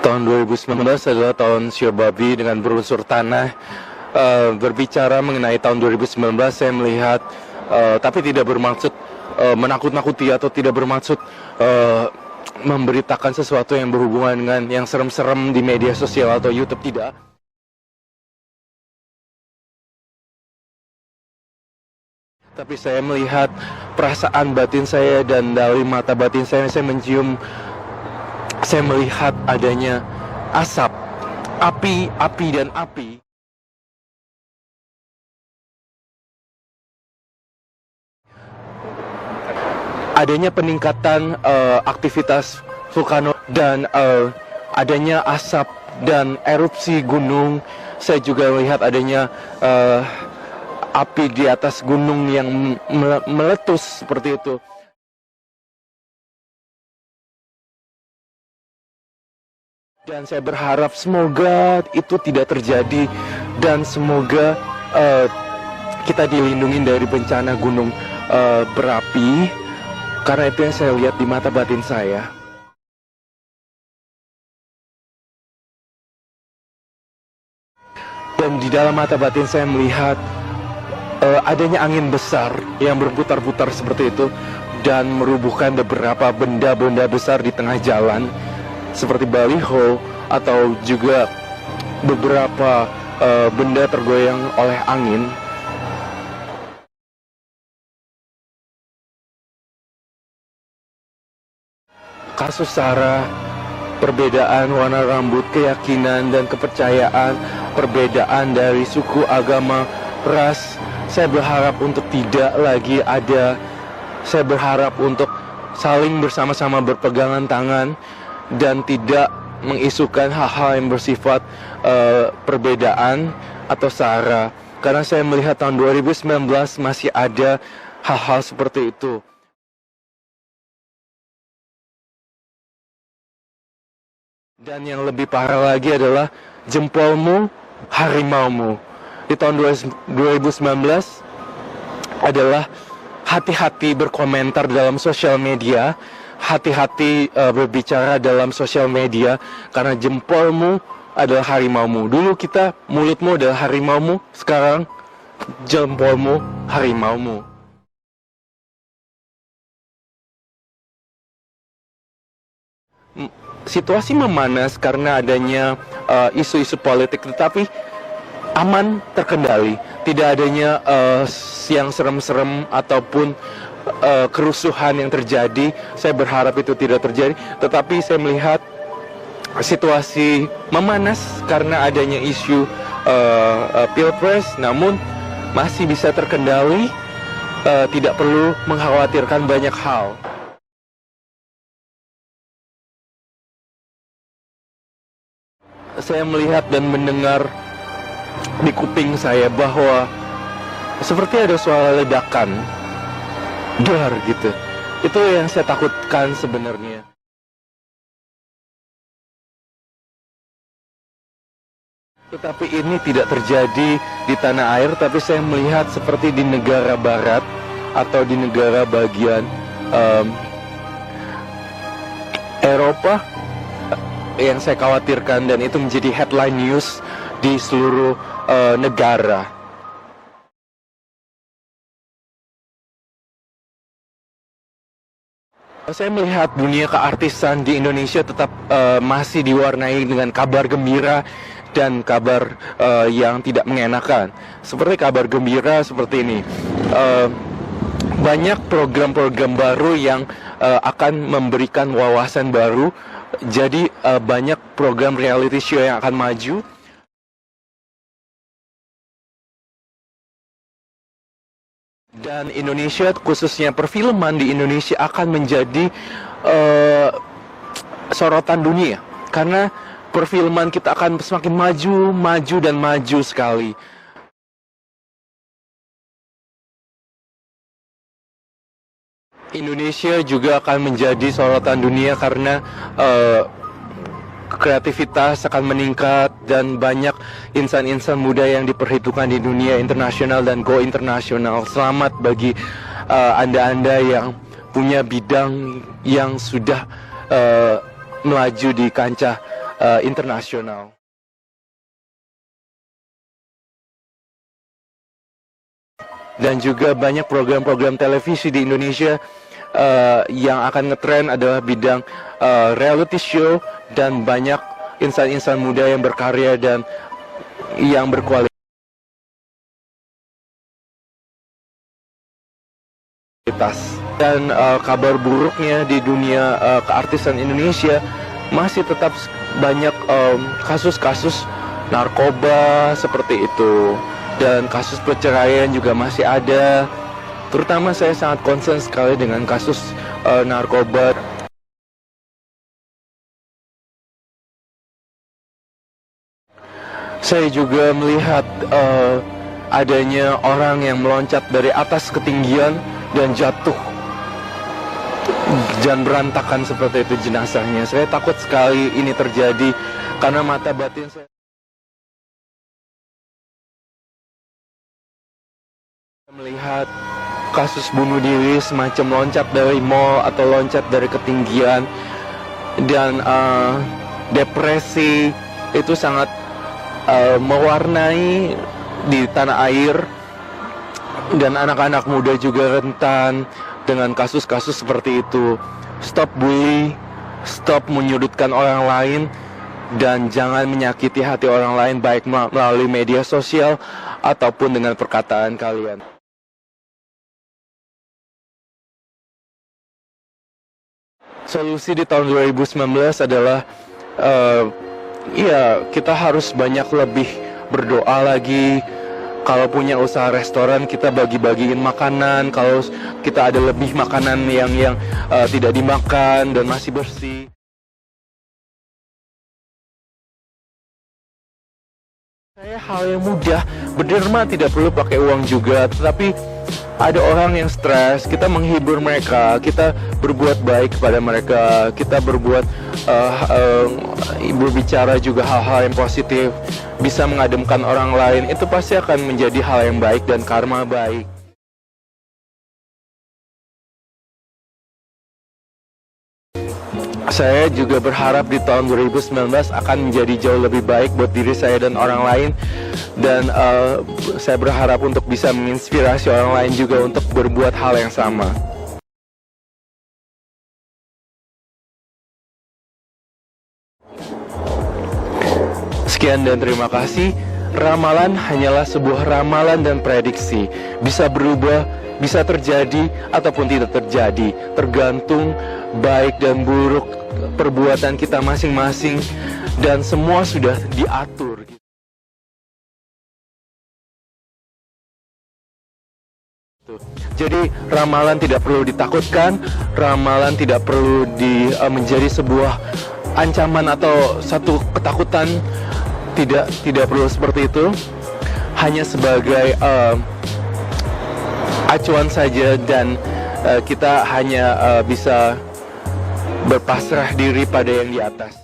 Tahun 2019 adalah tahun Shio Babi dengan berunsur tanah. Berbicara mengenai tahun 2019, saya melihat, tapi tidak bermaksud menakut-nakuti atau tidak bermaksud memberitakan sesuatu yang berhubungan dengan yang serem-serem di media sosial atau YouTube, tidak. Tapi saya melihat perasaan batin saya, dan dari mata batin saya mencium, saya melihat adanya asap, api dan api. Adanya peningkatan aktivitas vulkano dan adanya asap dan erupsi gunung. Saya juga melihat adanya api di atas gunung yang meletus seperti itu. Dan saya berharap semoga itu tidak terjadi, dan semoga kita dilindungi dari bencana gunung berapi, karena itu yang saya lihat di mata batin saya. Dan di dalam mata batin saya melihat adanya angin besar yang berputar-putar seperti itu dan merubuhkan beberapa benda-benda besar di tengah jalan, seperti baliho atau juga beberapa benda tergoyang oleh angin. Kasus SARA, perbedaan warna rambut, keyakinan dan kepercayaan, perbedaan dari suku, agama, ras, saya berharap untuk tidak lagi ada. Saya berharap untuk saling bersama-sama berpegangan tangan dan tidak mengisukan hal-hal yang bersifat perbedaan atau SARA. Karena saya melihat tahun 2019 masih ada hal-hal seperti itu. Dan yang lebih parah lagi adalah jempolmu, harimaumu. Di tahun 2019 adalah hati-hati berkomentar dalam sosial media, hati-hati berbicara dalam sosial media, karena jempolmu adalah harimaumu. Dulu kita mulutmu adalah harimaumu, sekarang jempolmu harimaumu. Situasi memanas karena adanya isu-isu politik, tetapi aman, terkendali. Tidak adanya yang serem-serem ataupun kerusuhan yang terjadi. Saya berharap itu tidak terjadi, tetapi saya melihat situasi memanas karena adanya isu pilpres, namun masih bisa terkendali, tidak perlu mengkhawatirkan banyak hal. Saya melihat dan mendengar di kuping saya bahwa seperti ada suara ledakan, dar gitu. Itu yang saya takutkan sebenarnya. Tetapi ini tidak terjadi di tanah air, tapi saya melihat seperti di negara barat atau di negara bagian Eropa, yang saya khawatirkan, dan itu menjadi headline news di seluruh negara. Saya melihat dunia keartisan di Indonesia tetap masih diwarnai dengan kabar gembira dan kabar yang tidak mengenakan. Seperti kabar gembira seperti ini, banyak program-program baru yang akan memberikan wawasan baru. Jadi banyak program reality show yang akan maju. Dan Indonesia, khususnya perfilman di Indonesia, akan menjadi sorotan dunia. Karena perfilman kita akan semakin maju dan maju sekali. Indonesia juga akan menjadi sorotan dunia karena kreativitas akan meningkat dan banyak insan-insan muda yang diperhitungkan di dunia internasional dan go internasional. Selamat bagi Anda-Anda yang punya bidang yang sudah melaju di kancah internasional. Dan juga banyak program-program televisi di Indonesia yang akan ngetren adalah bidang reality show, dan banyak insan-insan muda yang berkarya dan yang berkualitas. Dan kabar buruknya di dunia keartisan Indonesia, masih tetap banyak kasus-kasus narkoba seperti itu. Dan kasus perceraian juga masih ada. Terutama saya sangat concern sekali dengan kasus narkoba. Saya juga melihat adanya orang yang meloncat dari atas ketinggian dan jatuh dan berantakan seperti itu jenazahnya. Saya takut sekali ini terjadi karena mata batin saya melihat kasus bunuh diri semacam loncat dari mall atau loncat dari ketinggian, dan depresi itu sangat mewarnai di tanah air, dan anak-anak muda juga rentan dengan kasus-kasus seperti itu. Stop bully, stop menyudutkan orang lain, dan jangan menyakiti hati orang lain baik melalui media sosial ataupun dengan perkataan kalian. Solusi di tahun 2019 adalah kita harus banyak lebih berdoa lagi. Kalau punya usaha restoran, kita bagi-bagiin makanan. Kalau kita ada lebih makanan yang tidak dimakan dan masih bersih. Saya hal yang mudah, berderma tidak perlu pakai uang juga, tetapi ada orang yang stres, kita menghibur mereka, kita berbuat baik kepada mereka, kita berbicara juga hal-hal yang positif, bisa mengademkan orang lain, itu pasti akan menjadi hal yang baik dan karma baik. Saya juga berharap di tahun 2019 akan menjadi jauh lebih baik buat diri saya dan orang lain. Dan saya berharap untuk bisa menginspirasi orang lain juga untuk berbuat hal yang sama. Sekian dan terima kasih. Ramalan hanyalah sebuah ramalan dan prediksi. Bisa berubah, bisa terjadi ataupun tidak terjadi, tergantung baik dan buruk perbuatan kita masing-masing, dan semua sudah diatur. Jadi ramalan tidak perlu ditakutkan, ramalan tidak perlu menjadi sebuah ancaman atau satu ketakutan. Tidak perlu seperti itu. Hanya sebagai acuan saja, dan kita hanya bisa berpasrah diri pada yang di atas.